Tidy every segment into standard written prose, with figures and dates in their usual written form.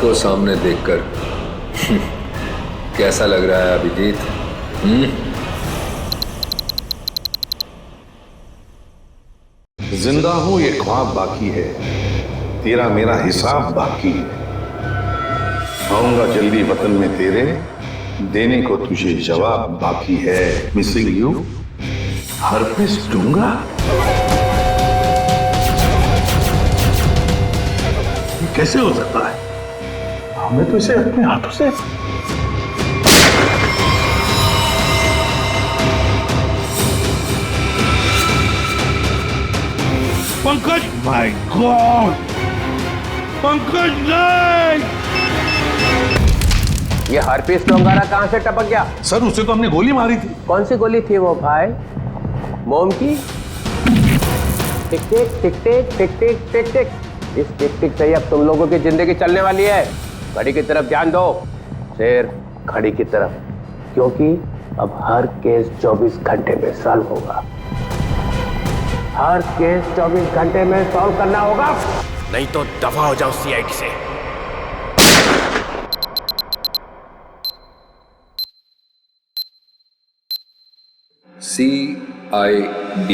को सामने देखकर कैसा लग रहा है अभिजीत? जिंदा हूं ये ख्वाब बाकी है, तेरा मेरा हिसाब बाकी है। आऊंगा जल्दी वतन में तेरे, देने को तुझे जवाब बाकी है। मिसिंग यू हरपिस दूंगा। ये कैसे हो सकता है? हमें तो इसे अपने हाथों से पंकज, माय गॉड, पंकज नहीं! ये हरपीस डोंगारा कहां से टपक गया? सर उसे तो हमने गोली मारी थी। कौन सी गोली थी वो भाई? मोम की? टिक टिक टिक टिक टिक टिक टिक टिक। इस टिक टिक से ही अब तुम लोगों की जिंदगी चलने वाली है। घड़ी की तरफ ध्यान दो, सिर्फ घड़ी की तरफ, क्योंकि अब हर केस 24 घंटे में सॉल्व होगा। हर केस 24 घंटे में सॉल्व करना होगा, नहीं तो दफा हो जाओ सीआईडी से। CID,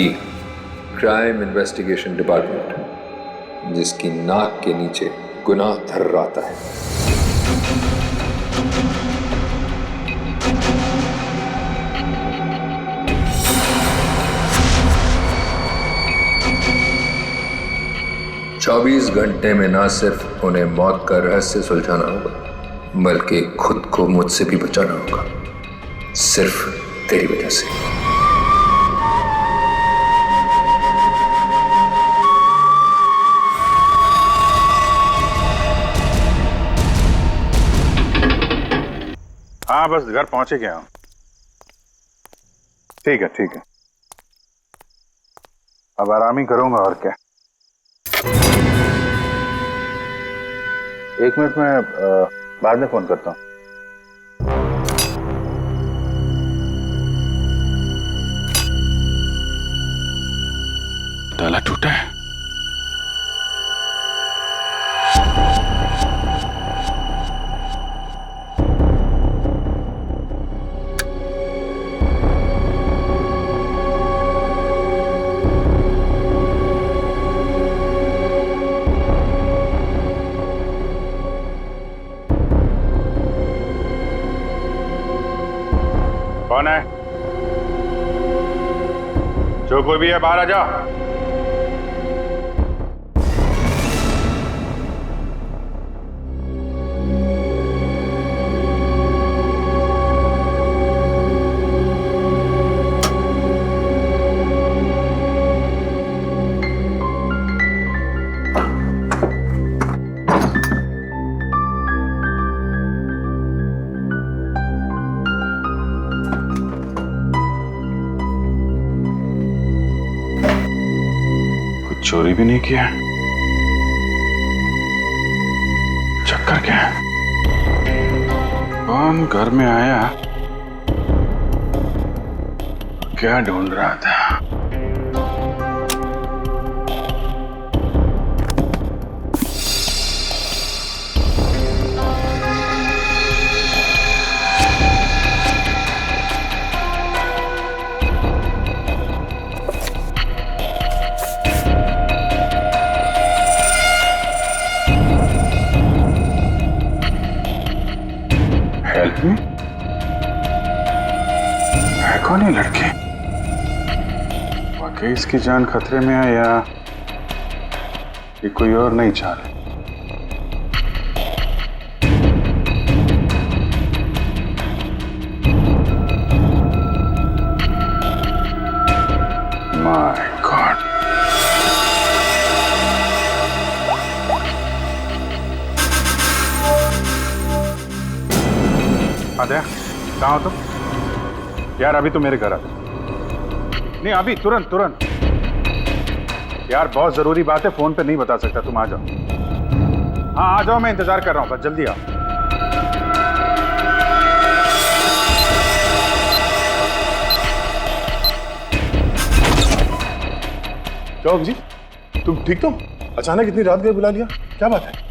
क्राइम इन्वेस्टिगेशन डिपार्टमेंट, जिसकी नाक के नीचे गुनाह थर्राता है। चौबीस घंटे में ना सिर्फ उन्हें मौत का रहस्य सुलझाना होगा, बल्कि खुद को मुझसे भी बचाना होगा, सिर्फ तेरी वजह से। हाँ बस घर पहुंचे गया हूं। ठीक है ठीक है, अब आराम ही करूंगा और क्या। एक मिनट में बाद में फोन करता हूं। ताला टूटा है। कौन है? जो कोई भी है बाहर आ जा। चोरी भी नहीं किया, चक्कर क्या है? कौन घर में आया, क्या ढूंढ रहा था? Help me? है कौन ये लड़की? वाकई इसकी जान खतरे में है या ये कोई और नई चाल है? माय गॉड, आद्या कहाँ हो तुम? यार अभी तो मेरे घर आ। नहीं अभी तुरंत तुरंत यार, बहुत जरूरी बात है, फोन पे नहीं बता सकता। तुम आ जाओ। हाँ आ जाओ, मैं इंतजार कर रहा हूँ, बस जल्दी आओ। क्या जी, तुम ठीक तो? अचानक इतनी रात गए बुला लिया, क्या बात है?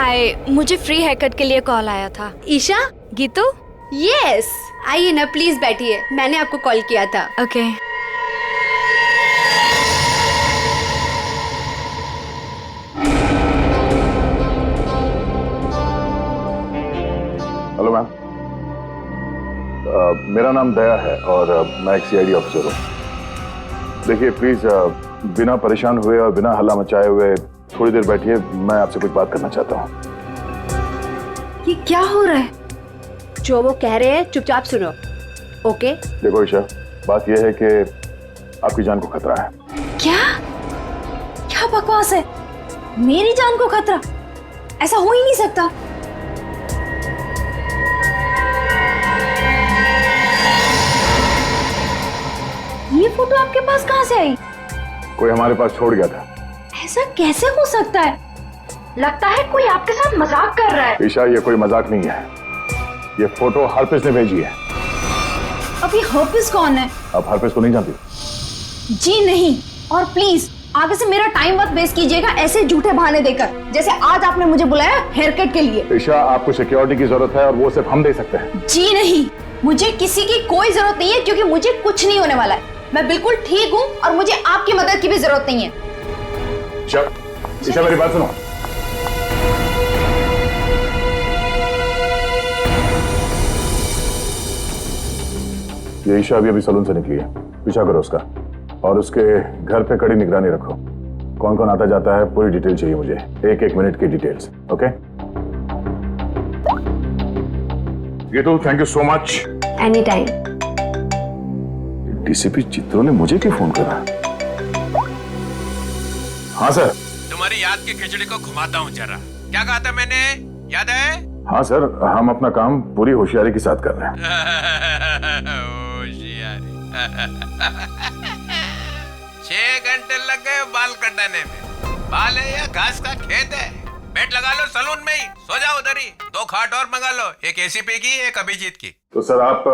हाय, मुझे फ्री हेयर कट के लिए कॉल आया था। ईशा? गीतू? यस, आइए ना प्लीज बैठिए, मैंने आपको कॉल किया था। ओके। हेलो मैम, मेरा नाम दया है और मैं एक सीआईडी ऑफिसर हूँ। देखिए प्लीज बिना परेशान हुए और बिना हल्ला मचाए हुए थोड़ी देर बैठिए, मैं आपसे कुछ बात करना चाहता हूँ। ये क्या हो रहा है? जो वो कह रहे हैं चुपचाप सुनो, ओके? देखो ईशा, बात यह है कि आपकी जान को खतरा है। क्या? क्या बकवास है? मेरी जान को खतरा? ऐसा हो ही नहीं सकता। ये फोटो आपके पास कहाँ से आई? कोई हमारे पास छोड़ गया था। ऐसा कैसे हो सकता है? लगता है कोई आपके साथ मजाक कर रहा है। ईशा, ये कोई मजाक नहीं है, ये फोटो हरप्रीत ने भेजी है। अब ये हरप्रीत कौन है? आप हरप्रीत को नहीं जानती? जी नहीं, और प्लीज आगे से मेरा टाइम मत वेस्ट कीजिएगा ऐसे झूठे बहाने देकर, जैसे आज आपने मुझे बुलाया हेयर कट के लिए। ईशा, आपको सिक्योरिटी की जरूरत है और वो सिर्फ हम दे सकते हैं। जी नहीं, मुझे किसी की कोई जरूरत नहीं है, क्योंकि मुझे कुछ नहीं होने वाला है। मैं बिल्कुल ठीक हूँ और मुझे आपकी मदद की भी जरूरत नहीं है। ईशा, मेरी बात सुनो। ये ईशा अभी सलून से निकली है, पीछा करो उसका और उसके घर पे कड़ी निगरानी रखो। कौन कौन आता जाता है पूरी डिटेल चाहिए मुझे, एक एक मिनट की details. Okay Geetu, thank you so much. Any time. DCP चित्रों ने मुझे क्यों फोन करा? हाँ सर। तुम्हारी याद की खिचड़ी को घुमाता हूँ जरा। क्या कहा था मैंने, याद है? हाँ सर, हम अपना काम पूरी होशियारी के साथ कर रहे हैं। होशियारी। 6 घंटे लग गए बाल कटाने में। बाल है या घास का खेत है? बेड लगा लो सलून में ही, सो जाओ उधर ही। 2 खाट और मंगा लो, एक एसीपी की, एक अभिजीत की। तो सर आप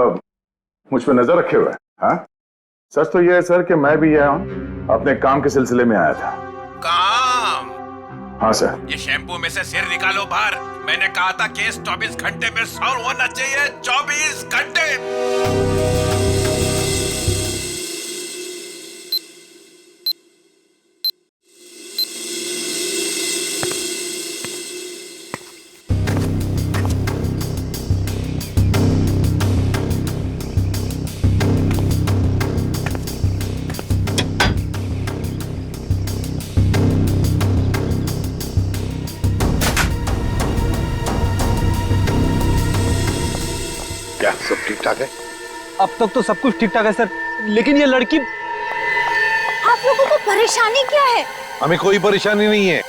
मुझ पे नजर रखे हुए हैं? हाँ, सच तो ये है सर कि मैं भी यहाँ अपने काम के सिलसिले में आया था। काम? हाँ सर। ये शैम्पू में से सिर निकालो बाहर। मैंने कहा था केस 24 घंटे में सॉल्व होना चाहिए। 24 घंटे। क्या सब ठीक ठाक है? अब तक तो सब कुछ ठीक ठाक है सर, लेकिन ये लड़की। आप लोगों को परेशानी क्या है? हमें कोई परेशानी नहीं है,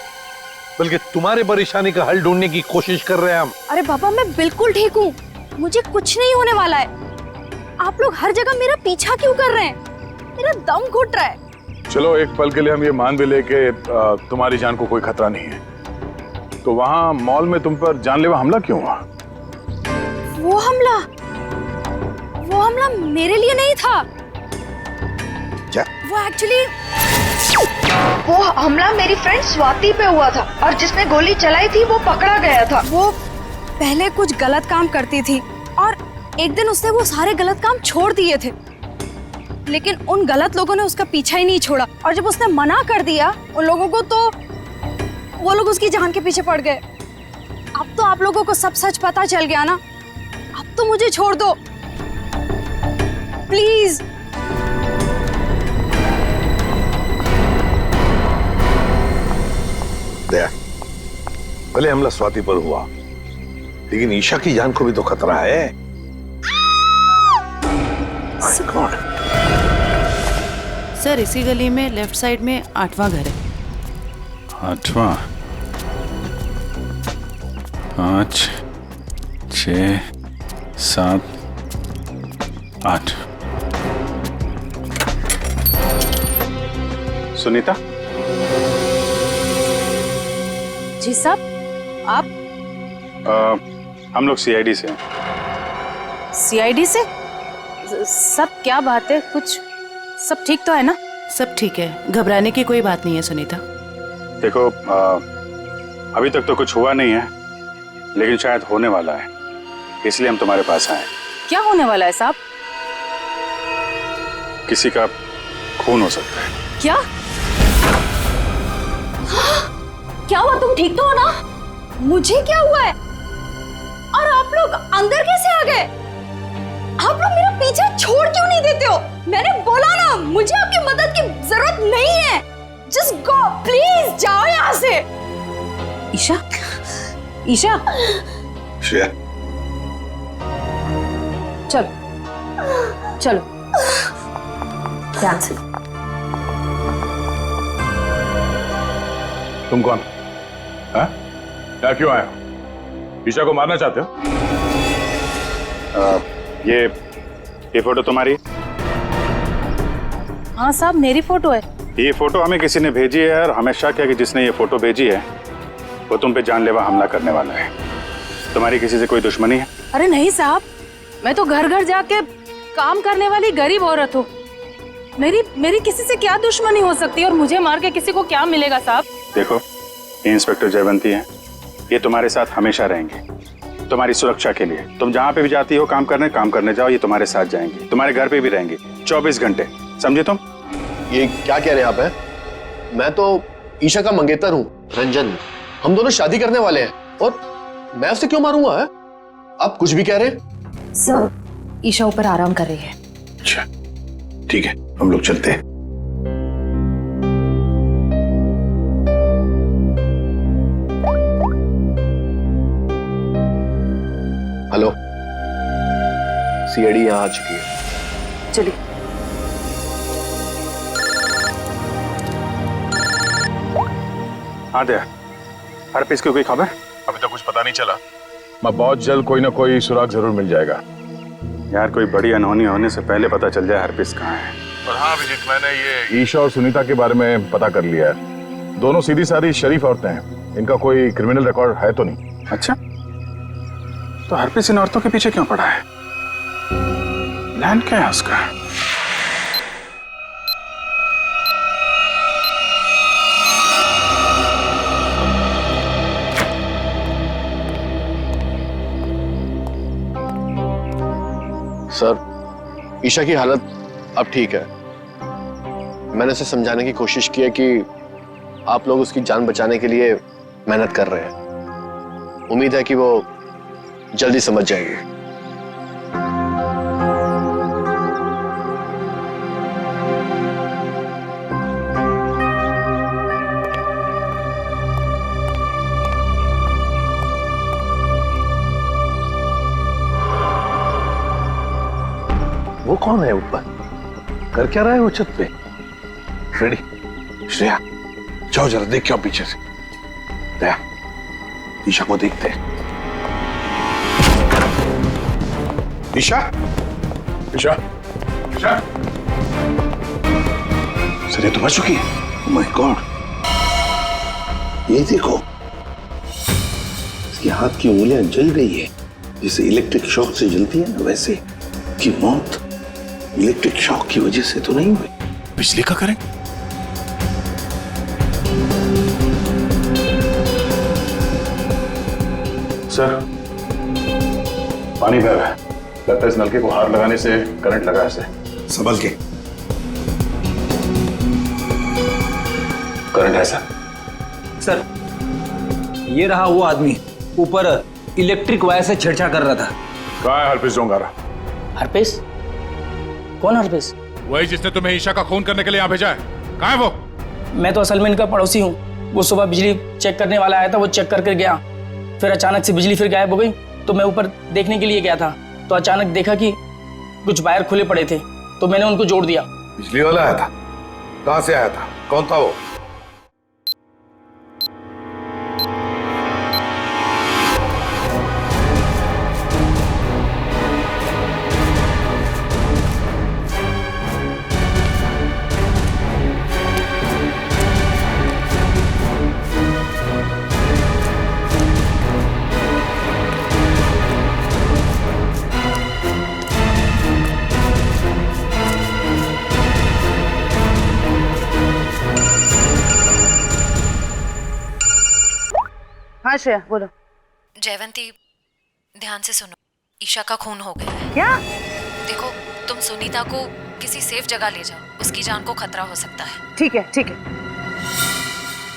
बल्कि तुम्हारे परेशानी का हल ढूंढने की कोशिश कर रहे हैं हम। अरे बाबा, मैं बिल्कुल ठीक हूँ, मुझे कुछ नहीं होने वाला है। आप लोग हर जगह मेरा पीछा क्यों कर रहे हैं? मेरा दम घुट रहा है। चलो एक पल के लिए हम ये मान भी ले कि तुम्हारी जान को कोई खतरा नहीं है, तो वहाँ मॉल में तुम पर जानलेवा हमला क्यों हुआ? वो हमला मेरे लिए नहीं था। क्या? वो हमला मेरी फ्रेंड स्वाति पे हुआ था, और जिसने गोली चलाई थी वो पकड़ा गया था। वो पहले कुछ गलत काम करती थी और एक दिन उसने वो सारे गलत काम छोड़ दिए थे, लेकिन उन गलत लोगों ने उसका पीछा ही नहीं छोड़ा, और जब उसने मना कर दिया उन लोगों को, तो वो लोग उसकी जान के पीछे पड़ गए। अब तो आप लोगों को सब सच पता चल गया ना, अब तो मुझे छोड़ दो प्लीज। दया, भले हमला स्वाति पर हुआ, लेकिन ईशा की जान को भी तो खतरा है। गॉड। सर इसी गली में लेफ्ट साइड में 8वां घर है। 8वां? 5, 6, 7, 8। सुनीता? जी साहब, आप? हम लोग सीआईडी से हैं। सीआईडी से? सब क्या बात है, कुछ सब ठीक तो है ना? सब ठीक है, घबराने की कोई बात नहीं है सुनीता। देखो, अभी तक तो कुछ हुआ नहीं है, लेकिन शायद होने वाला है, इसलिए हम तुम्हारे पास आए। क्या होने वाला है साहब? किसी का खून हो सकता है। क्या? क्या हुआ? तुम ठीक तो हो ना? मुझे क्या हुआ है? और आप लोग अंदर कैसे आ गए? आप लोग मेरा पीछा छोड़ क्यों नहीं देते हो? मैंने बोला ना, मुझे आपकी मदद की जरूरत नहीं है। जस्ट गो, प्लीज जाओ यहाँ से। ईशा, ईशा, श्रेया, चलो चलो ध्यान से। तुम कौन? हाँ? क्या क्यों आए हो? ईशा को मारना चाहते हो? ये फोटो तुम्हारी? हाँ साहब, मेरी फोटो है। ये फोटो हमें किसी ने भेजी है और हमें शक है कि जिसने ये फोटो भेजी है वो तुम पे जानलेवा हमला करने वाला है। तुम्हारी किसी से कोई दुश्मनी है? अरे नहीं साहब, मैं तो घर घर जाके काम करने वाली गरीब औरत हूँ। मेरी किसी से क्या दुश्मनी हो सकती है और मुझे मार के किसी को क्या मिलेगा साहब? देखो, ये इंस्पेक्टर जयवंती हैं, ये तुम्हारे साथ हमेशा रहेंगे, तुम्हारी सुरक्षा के लिए। तुम जहाँ पे भी जाती हो काम करने जाओ, ये तुम्हारे साथ जाएंगे, तुम्हारे घर पे भी रहेंगे 24 घंटे, समझे तुम? ये क्या कह रहे हैं आप? हैं? मैं तो ईशा का मंगेतर हूँ, रंजन। हम दोनों शादी करने वाले हैं और मैं उसे क्यों मारूंगा? है? आप कुछ भी कह रहे हैं? सर, ईशा ऊपर आराम कर रही है। अच्छा ठीक है, हम लोग चलते हैं। हेलो, सीआईडी यहाँ आ चुकी है। चलिए। हाँ दया, हर पीस की कोई खबर? अभी तक कुछ पता नहीं चला, मैं बहुत जल्द कोई ना कोई सुराग जरूर मिल जाएगा। यार, कोई बड़ी अनहोनी होने से पहले पता चल जाए हर पीस कहाँ है। और हाँ अभिजीत, मैंने ये ईशा और सुनीता के बारे में पता कर लिया है। दोनों सीधी सादी शरीफ औरतें हैं, इनका कोई क्रिमिनल रिकॉर्ड है तो नहीं। अच्छा, तो हर पीस इन औरतों के पीछे क्यों पड़ा है? प्लान क्या है उसका? सर, ईशा की हालत अब ठीक है। मैंने उसे समझाने की कोशिश की है कि आप लोग उसकी जान बचाने के लिए मेहनत कर रहे हैं। उम्मीद है कि वो जल्दी समझ जाएगी। वो कौन है ऊपर? कर क्या रहा है वो छत पे? फ्रेडी, श्रेया, जाओ जरा देख क्या पीछे से। दया, ईशा को देखते हैं। ईशा, ईशा, ईशा, सर ये तो मर चुकी है। ओह माय गॉड, ये देखो, इसके हाथ की उंगलियां जल गई है, जैसे इलेक्ट्रिक शॉक से जलती है ना, वैसे। की मौत इलेक्ट्रिक शॉक की वजह से तो नहीं हुई, बिजली का करंट। सर, पानी बह रहा है, लगता है इस नलके को हाथ लगाने से करंट लगा है। संभल के। करंट है सर। सर, ये रहा वो आदमी, ऊपर इलेक्ट्रिक वायर से छेड़छाड़ कर रहा था। कहाँ है हरपीस डोंगारा? हरपेश? कौन हरपेश? वही जिसने तुम्हें ईशा का खून करने के लिए यहाँ भेजा है। कहाँ है वो? मैं तो असल में इनका पड़ोसी हूँ। वो सुबह बिजली चेक करने वाला आया था, वो चेक करके गया, फिर अचानक से बिजली फिर गायब हो गई। तो मैं ऊपर देखने के लिए गया था, तो अचानक देखा कि कुछ वायर खुले पड़े थे, तो मैंने उनको जोड़ दिया। बिजली वाला आया था? कहां से आया था? कौन था वो? हाँ श्रेया बोलो। जयवंती ध्यान से सुनो, ईशा का खून हो गया है। क्या? देखो तुम सुनीता को किसी सेफ जगह ले जाओ, उसकी जान को खतरा हो सकता है। ठीक है ठीक है।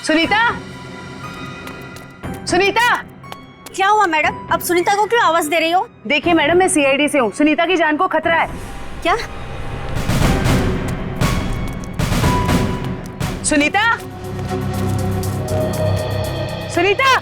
सुनीता, सुनीता। क्या हुआ मैडम? अब सुनीता को क्यों आवाज दे रही हो? देखिए मैडम, मैं सीआईडी से हूँ, सुनीता की जान को खतरा है। क्या? सुनीता, सुनीता।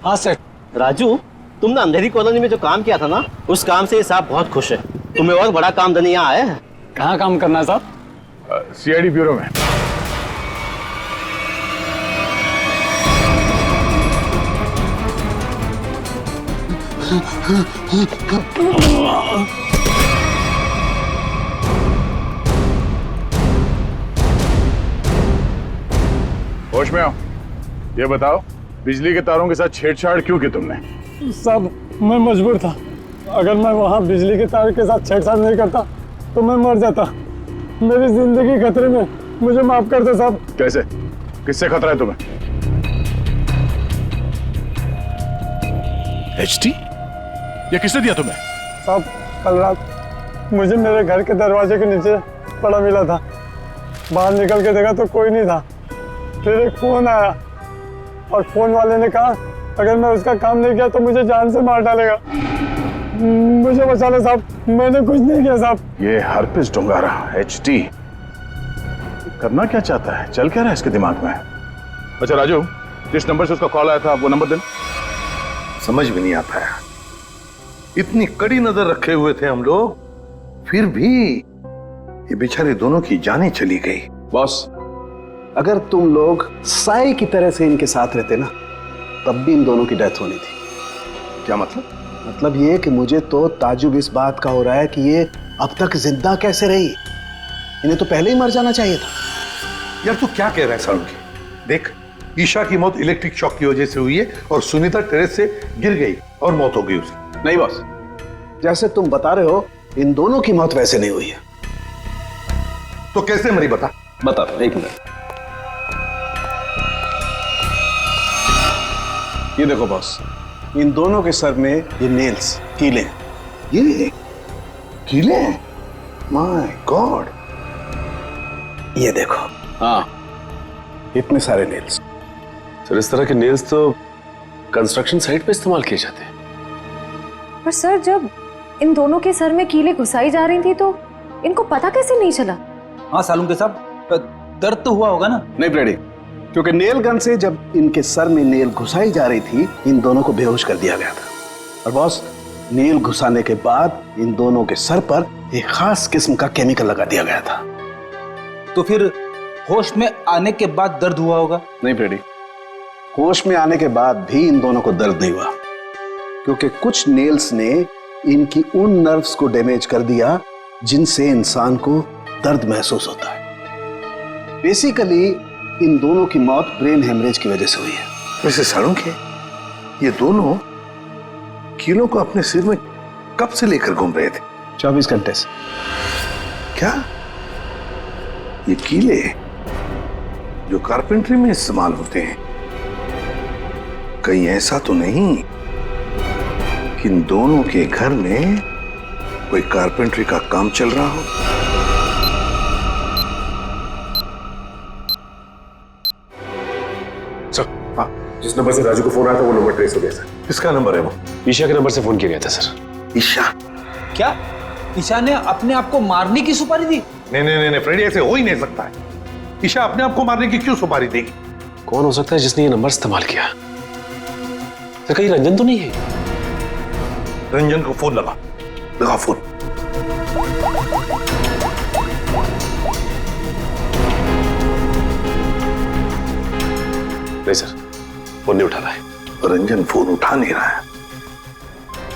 हाँ सर। राजू, तुमने अंधेरी कॉलोनी में जो काम किया था ना, उस काम से ये साहब बहुत खुश है। तुम्हें और बड़ा काम देने यहाँ आए हैं। कहाँ काम करना है साहब? सीआईडी ब्यूरो में। होश में आओ, ये बताओ बिजली के तारों के साथ छेड़छाड़ क्यों की तुमने? साहब मैं मजबूर था, अगर मैं वहाँ बिजली के तार के साथ छेड़छाड़ नहीं करता तो मैं मर जाता। मेरी जिंदगी खतरे में, मुझे माफ कर दो साहब। कैसे? किससे खतरा है तुम्हें? एचटी? ये किसने दिया तुम्हें? साहब कल रात मुझे मेरे घर के दरवाजे के नीचे पड़ा मिला था, बाहर निकल के देखा तो कोई नहीं था। फिर एक फोन आया और फोन वाले ने कहा अगर मैं उसका काम नहीं किया तो मुझे जान से मार डालेगा। मुझे बचा ले साहब, मैंने कुछ नहीं किया साहब। ये हरपिस डोंगारा एचटी करना क्या चाहता है? चल क्या रहा है इसके दिमाग में? अच्छा राजू, जिस नंबर से उसका कॉल आया था वो नंबर देना। समझ में नहीं आता है, इतनी कड़ी नजर रखे हुए थे हम लोग, फिर भी ये बेचारे दोनों की जानें चली गई। बॉस, अगर तुम लोग साई की तरह से इनके साथ रहते ना, तब भी इन दोनों की डेथ होनी थी। क्या मतलब? मतलब ये कि मुझे तो ताजुब इस बात का हो रहा है कि ये अब तक जिंदा कैसे रही। इन्हें तो पहले ही मर जाना चाहिए था। यार तू क्या कह रहा है सालुंकी? देख, ईशा की मौत इलेक्ट्रिक शॉक की वजह से हुई है और सुनीता टेरेस से गिर गई और मौत हो गई उसकी। नहीं बॉस, जैसे तुम बता रहे हो इन दोनों की मौत वैसे नहीं हुई है। तो कैसे मरी बता? बता दो, एक मिनट। ये देखो बॉस, इन दोनों के सर में ये नेल्स, कीले। ये कीले? My God. ये देखो, हाँ इतने सारे नेल्स। सर इस तरह के नेल्स तो कंस्ट्रक्शन साइट पे इस्तेमाल किए जाते हैं। पर सर जब इन दोनों के सर में कीले घुसाई जा रही थी तो इनको पता कैसे नहीं चला? हाँ सालुंके साहब, दर्द तो हुआ होगा ना? नहीं ब्रेडी, क्योंकि नेल गन से जब इनके सर में नेल घुसाई जा रही थी, इन दोनों को बेहोश कर दिया गया था। और बॉस, नेल घुसाने के बाद इन दोनों के सर पर एक खास किस्म का केमिकल लगा दिया गया था। तो फिर होश में आने के बाद दर्द हुआ होगा? नहीं ब्रेडी, होश में आने के बाद भी इन दोनों को दर्द नहीं हुआ, क्योंकि कुछ नेल्स ने इनकी उन नर्व्स को डैमेज कर दिया जिनसे इंसान को दर्द महसूस होता है। बेसिकली इन दोनों की मौत ब्रेन हेमरेज की वजह से हुई है। वैसे सालुंके, ये दोनों कीलों को अपने सिर में कब से लेकर घूम रहे थे? 24 घंटे से। क्या ये कीले जो कारपेंट्री में इस्तेमाल होते हैं, कहीं ऐसा तो नहीं कि इन दोनों के घर में कोई कारपेंट्री का काम चल रहा हो? सर, हाँ, जिस नंबर से राजू को फोन आया था वो नंबर ट्रेस हो गया सर। किसका नंबर है वो? ईशा के नंबर से फोन किया गया था सर। ईशा? क्या ईशा ने अपने आप को मारने की सुपारी दी? नहीं फ्रेडी, ऐसे हो ही नहीं सकता है। ईशा अपने आप को मारने की क्यों सुपारी देगी? कौन हो सकता है जिसने ये नंबर इस्तेमाल किया? सर कहीं रंजन तो नहीं है? रंजन को फोन लगा फोन। नहीं सर, फोन नहीं उठा रहा है। रंजन फोन उठा नहीं रहा है।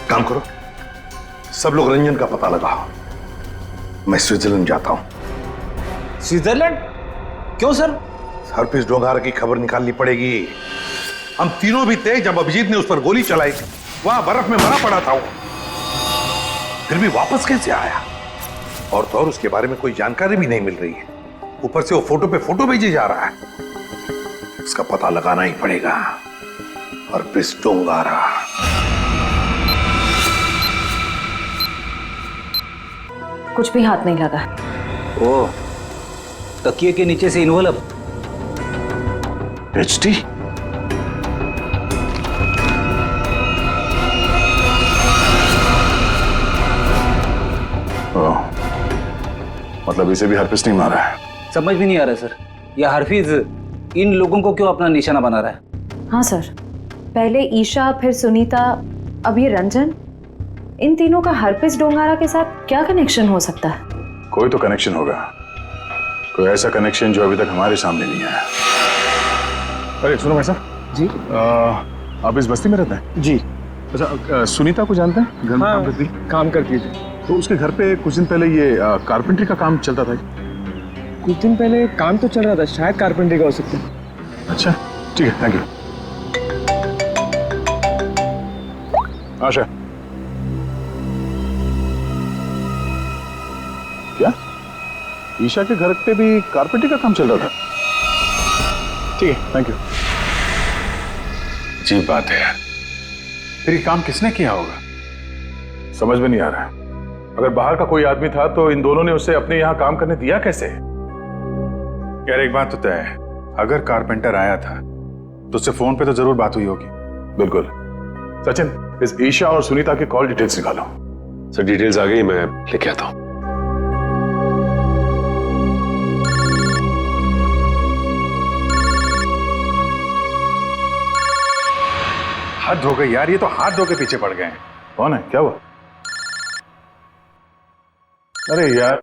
काम करो, सब लोग रंजन का पता लगाओ। मैं स्विट्जरलैंड जाता हूं। स्विट्जरलैंड? क्यों सर? हरपिस डोंगारा की खबर निकालनी पड़ेगी। हम तीनों भी थे जब अभिजीत ने उस पर गोली चलाई थी। वहां बर्फ में मरा पड़ा था वो, फिर भी वापस कैसे आया? और तो और उसके बारे में कोई जानकारी भी नहीं मिल रही है। ऊपर से वो फोटो पे फोटो भेजे जा रहा है। इसका पता लगाना ही पड़ेगा। हरपिस डोंगारा। कुछ भी हाथ नहीं लगा। ओ, तकिए के नीचे से इन्वॉल्व। एचटी? मतलब इसे भी हरपिस नहीं मारा है? समझ भी नहीं आ रहा सर, यह हरफिज इन लोगों को क्यों अपना निशाना बना रहा है? हाँ सर, पहले ईशा, फिर सुनीता, अब ये रंजन। इन तीनों का हरपिस डोंगारा के साथ क्या कनेक्शन हो सकता है? कोई तो कनेक्शन होगा, कोई ऐसा कनेक्शन जो अभी तक हमारे सामने नहीं आया। अरे सुनो भाई साहब जी, आप इस बस्ती में रहते हैं? जी। अच्छा, सुनीता को जानते हैं? घर में काम करती? काम करती थी। तो उसके घर पे कुछ दिन पहले ये कारपेंट्री का काम चलता था। कुछ दिन पहले काम तो चल रहा था, शायद कारपेंट्री का हो सकता है। अच्छा ठीक है, थैंक यू। आशा, क्या ईशा के घर पे भी कारपेंट्री का काम चल रहा था? ठीक है, थैंक यू। अजीब बात है यार, फिर ये काम किसने किया होगा? समझ में नहीं आ रहा है। अगर बाहर का कोई आदमी था तो इन दोनों ने उसे अपने यहाँ काम करने दिया कैसे? यार एक बात तो तय है, अगर कारपेंटर आया था तो उससे फोन पे तो जरूर बात हुई होगी। बिल्कुल। सचिन, इस ईशा और सुनीता के कॉल डिटेल्स निकालो। सर डिटेल्स आ गई, मैं लेके आता हूँ। हद हो गई यार, ये तो हाथ धो के पीछे पड़ गए हैं। कौन है, क्या हुआ? अरे यार,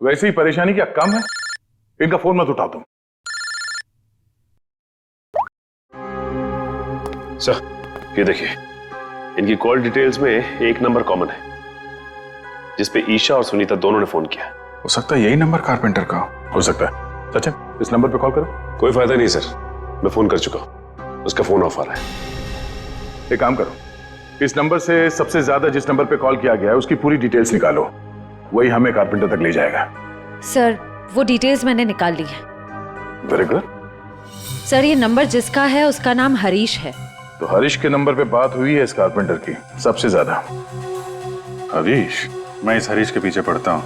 वैसे ही परेशानी क्या कम है? इनका फोन मत उठा तुम। सर ये देखिए, इनकी कॉल डिटेल्स में एक नंबर कॉमन है जिसपे ईशा और सुनीता दोनों ने फोन किया। हो सकता है यही नंबर कारपेंटर का हो सकता है। सचिन, इस नंबर पे कॉल करो। कोई फायदा नहीं सर, मैं फोन कर चुका हूं, उसका फोन ऑफ आ रहा है। एक काम करो, इस नंबर से सबसे ज्यादा जिस नंबर पे कॉल किया गया है उसकी पूरी डिटेल्स निकालो, वही हमें कारपेंटर तक ले जाएगा। सर वो डिटेल्स मैंने निकाल ली है। Very good. सर ये नंबर जिसका है उसका नाम हरीश है। तो हरीश के नंबर पे बात हुई है इस कारपेंटर की सबसे ज्यादा। हरीश? मैं इस हरीश के पीछे पड़ता हूँ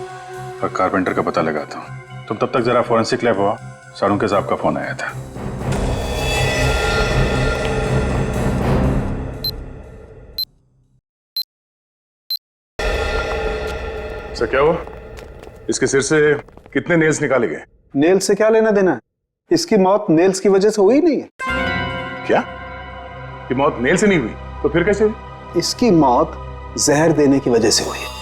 और कारपेंटर का पता लगाता हूँ। तुम तब तक जरा फॉरेंसिक लैब हुआ, सारुंके साहब का फोन आया था। सर क्या हुआ? इसके सिर से कितने नेल्स निकाले गए? नेल से क्या लेना देना? इसकी मौत नेल्स की वजह से हुई नहीं है। क्या? कि मौत नेल से नहीं हुई तो फिर कैसे हुई? इसकी मौत जहर देने की वजह से हुई है।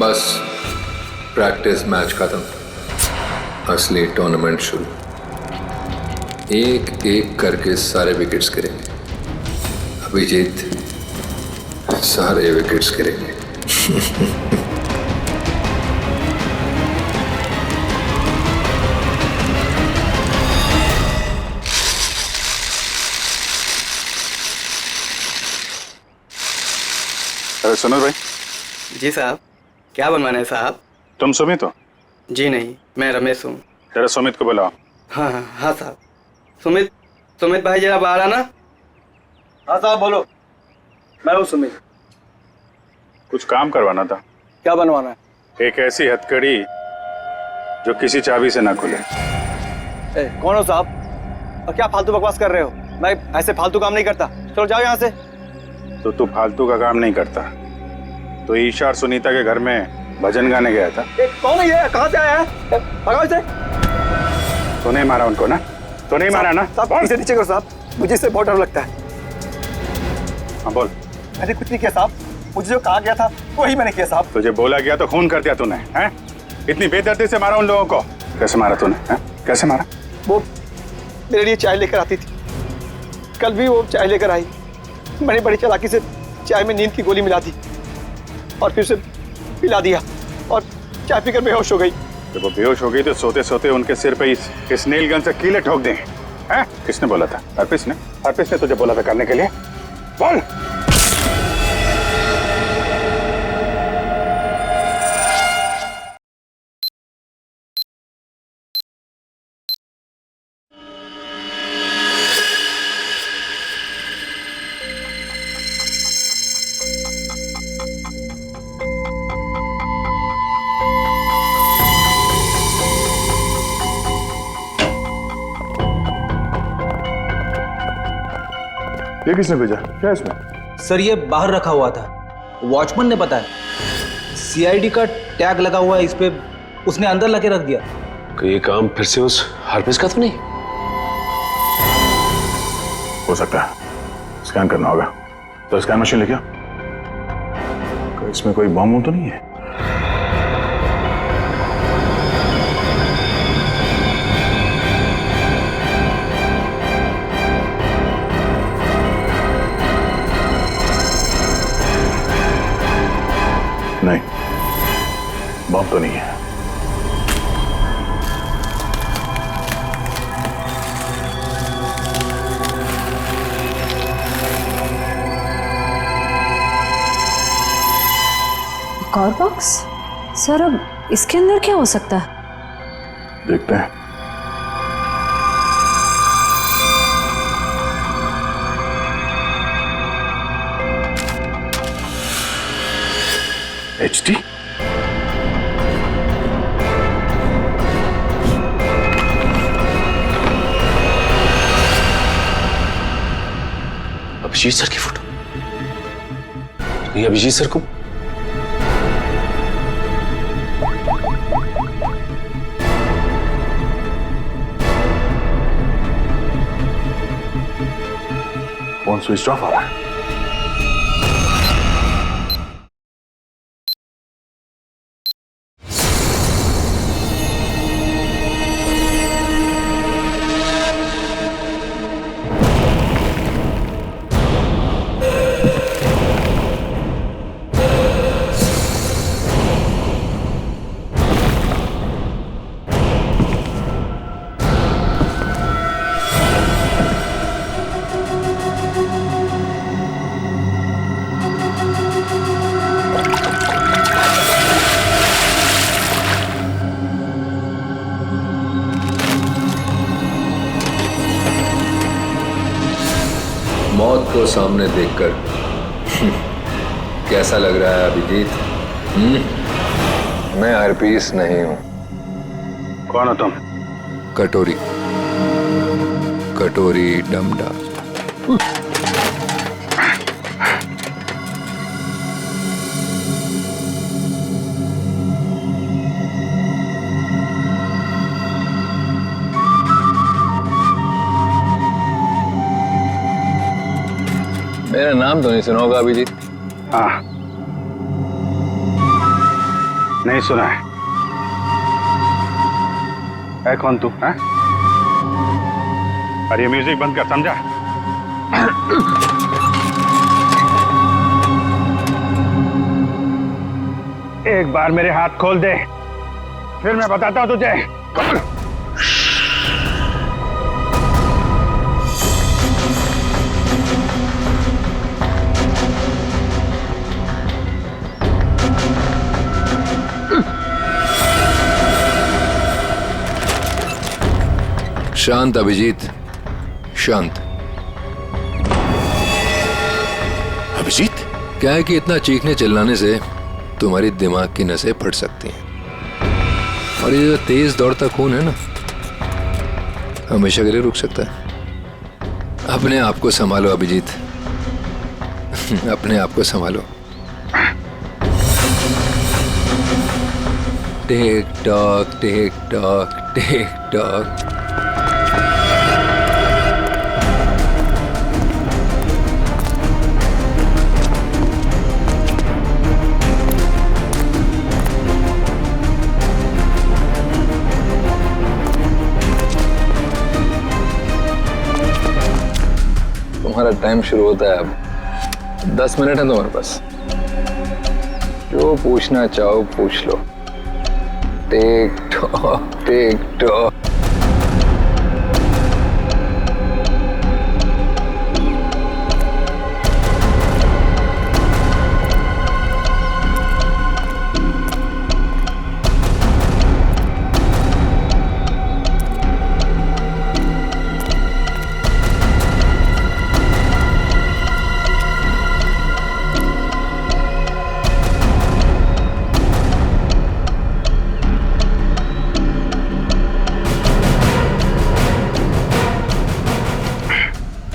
बस प्रैक्टिस मैच खत्म, असली टूर्नामेंट शुरू। एक एक करके सारे विकेट्स गिरेंगे। अभिजीत सारे विकेट्स गिरेंगे। अरे सुनो भाई। जी साहब, क्या बनवाना है साहब? तुम सुमित हो? जी नहीं, मैं रमेश हूँ। जरा सुमित को बुलाओ। हाँ हाँ हाँ साहब। सुमित भाई जरा बाहर आना। हाँ साहब बोलो। मैं हूँ सुमित। कुछ काम करवाना था। क्या बनवाना है? एक ऐसी हथकड़ी जो किसी चाबी से ना खुले। कौन हो साहब और क्या फालतू बकवास कर रहे हो? मैं ऐसे फालतू काम नहीं करता। चलो जाओ यहाँ से। तो तू फालतू का काम नहीं करता तो ईशा और सुनीता के घर में भजन गाने गया था। कौन है ये? कहाँ से आया है? भगाओ इसे। तो नहीं मारा उनको ना? तो नहीं मारा ना? साहब इसे नीचे करो साहब, मुझे इससे बहुत डर लगता है। हाँ बोल। मैंने कुछ नहीं किया साहब, मुझे जो कहा गया था वही मैंने किया साहब। तुझे बोला गया तो खून कर दिया तूने, हैं? इतनी बेदर्दी से मारा उन लोगों को? कैसे मारा तूने, हैं? कैसे मारा? वो मेरे लिए चाय लेकर आती थी, कल भी वो चाय लेकर आई। मैंने बड़ी चालाकी से चाय में नींद की गोली मिला दी और फिर उसे पिला दिया। और चाय पीकर बेहोश हो गई। जब वो बेहोश हो गई तो सोते सोते उनके सिर पे इस नेल गन से कीले ठोक दें। हैं? किसने बोला था? हरप्रीत ने? हरप्रीत ने तुझे बोला था करने के लिए? बोल। ये किसने भेजा? क्या है इसमें? सर ये बाहर रखा हुआ था, वॉचमैन ने बताया। सीआईडी का टैग लगा हुआ है इस पे, उसने अंदर लगे रख दिया। कि ये काम फिर से उस हरप्रीत का तो नहीं? हो सकता है, स्कैन करना होगा। तो स्कैन मशीन लेके आओ। इसमें कोई बम तो नहीं है? नहीं, बम तो नहीं है। एक और बॉक्स? सर अब इसके अंदर क्या हो सकता है? देखते हैं। HD? अभिजीत सर की फोटो? ये अभिजीत सर को फोन स्विच ऑफ आ रहा है। मौत को सामने देखकर कैसा लग रहा है अभिजीत? मैं हरप्रीत नहीं हूं। कौन हो तुम? कटोरी, कटोरी डमडा। मेरा नाम तो नहीं सुना होगा अभिजीत? हाँ, नहीं सुना है। कौन तू? हाँ? और ये म्यूजिक बंद कर, समझा? एक बार मेरे हाथ खोल दे, फिर मैं बताता हूं तुझे। शांत अभिजीत, शांत। अभिजीत? क्या है कि इतना चीखने चिल्लाने से तुम्हारी दिमाग की नसें फट सकती हैं, और ये जो तेज दौड़ता खून है ना, हमेशा के लिए रुक सकता है। अपने आप को संभालो अभिजीत, अपने आप को संभालो। टिक tock, tick tock, tick talk. तुम्हारा टाइम शुरू होता है अब। 10 मिनट है तुम्हारे पास, जो पूछना चाहो पूछ लो। टिक टॉक टिक टॉक।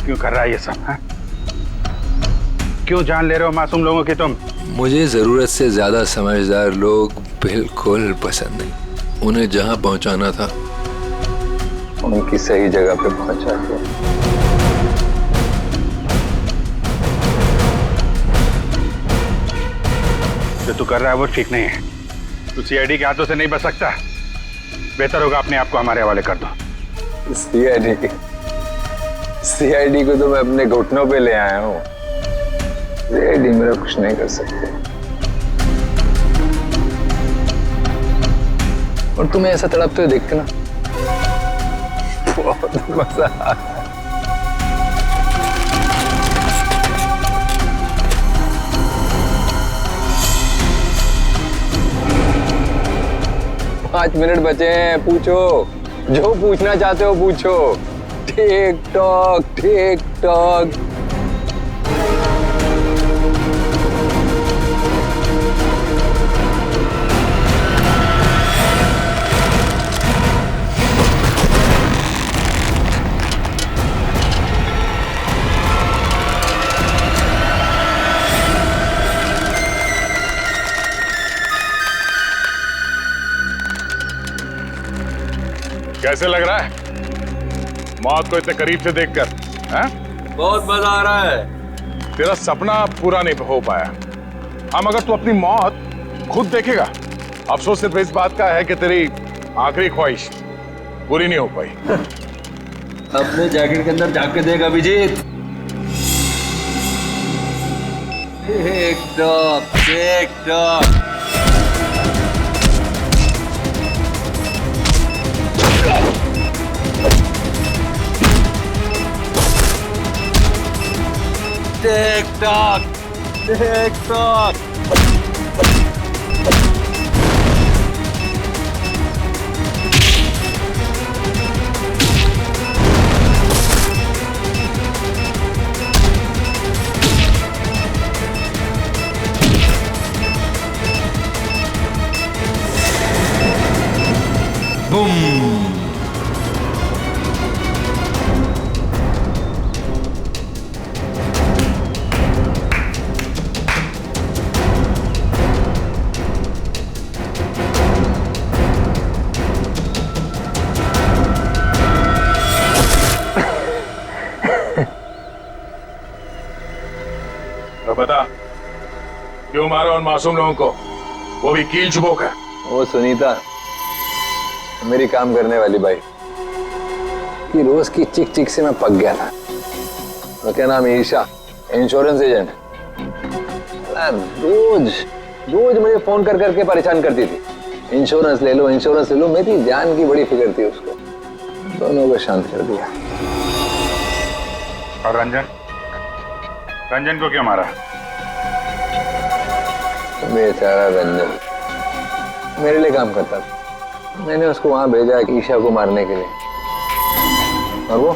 क्यों कर रहा है ये सब? हा? क्यों जान ले रहे हो मासूम लोगों की तुम? मुझे जरूरत से ज्यादा समझदार लोग बिल्कुल पसंद नहीं। उन्हें जहां पहुंचाना था उनकी सही जगह पे पहुंचा दिया। जो तू कर रहा है वो ठीक नहीं है। तू सीआईडी के हाथों से नहीं बच सकता। बेहतर होगा अपने आप को हमारे हवाले कर दो। सीआईडी को तो मैं अपने घुटनों पे ले आया हूँ। सीआईडी मेरा कुछ नहीं कर सकते। और तुम्हें ऐसा तड़पते हुए देख के ना बहुत मजा आ रहा है। 5 मिनट बचे हैं, पूछो जो पूछना चाहते हो पूछो। टिक टॉक टिक टॉक। कैसे लग रहा है मौत को इतने करीब से देखकर? बहुत मजा आ रहा है। तेरा सपना पूरा नहीं हो पाया। हम अगर तू अपनी मौत खुद देखेगा, अफसोस सिर्फ इस बात का है कि तेरी आखिरी ख्वाहिश पूरी नहीं हो पाई। अपने जैकेट के अंदर झांक के देख Abhijit. Tick tock tick tock. Tick tock tick tock. Boom. तो बता क्यों मारा उन मासूम लोगों को, वो भी कील चुबो कर? वो सुनीता मेरी काम करने वाली बाई कि रोज की चिक चिक से मैं पक गया था। तो क्या नाम है, ईशा, इंश्योरेंस एजेंट। रोज रोज मुझे फोन कर करके परेशान करती थी, इंश्योरेंस ले लो इंश्योरेंस ले लो। मेरी जान की बड़ी फिक्र थी उसको। दोनों को शांत कर दिया। और रंजन, रंजन को क्यों मारा? बेचारा रंजन मेरे लिए काम करता था। मैंने उसको वहां भेजा ईशा को मारने के लिए, और वो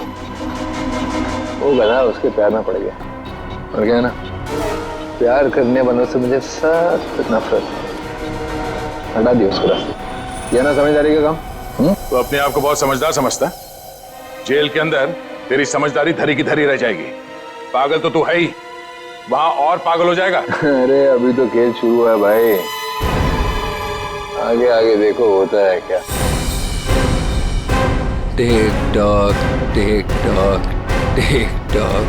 गधा उसके प्यार में पड़ गया। और क्या ना, प्यार करने वालों से मुझे सख्त नफरत। हटा दिया उसको रास्ते। यह ना समझदारी का काम। तो अपने आप को बहुत समझदार समझता है। जेल के अंदर तेरी समझदारी धरी की धरी रह जाएगी। पागल तो तू है ही, वहां और पागल हो जाएगा। अरे अभी तो खेल शुरू हुआ है भाई, आगे आगे देखो होता है क्या। टिक tock tick tock tick talk.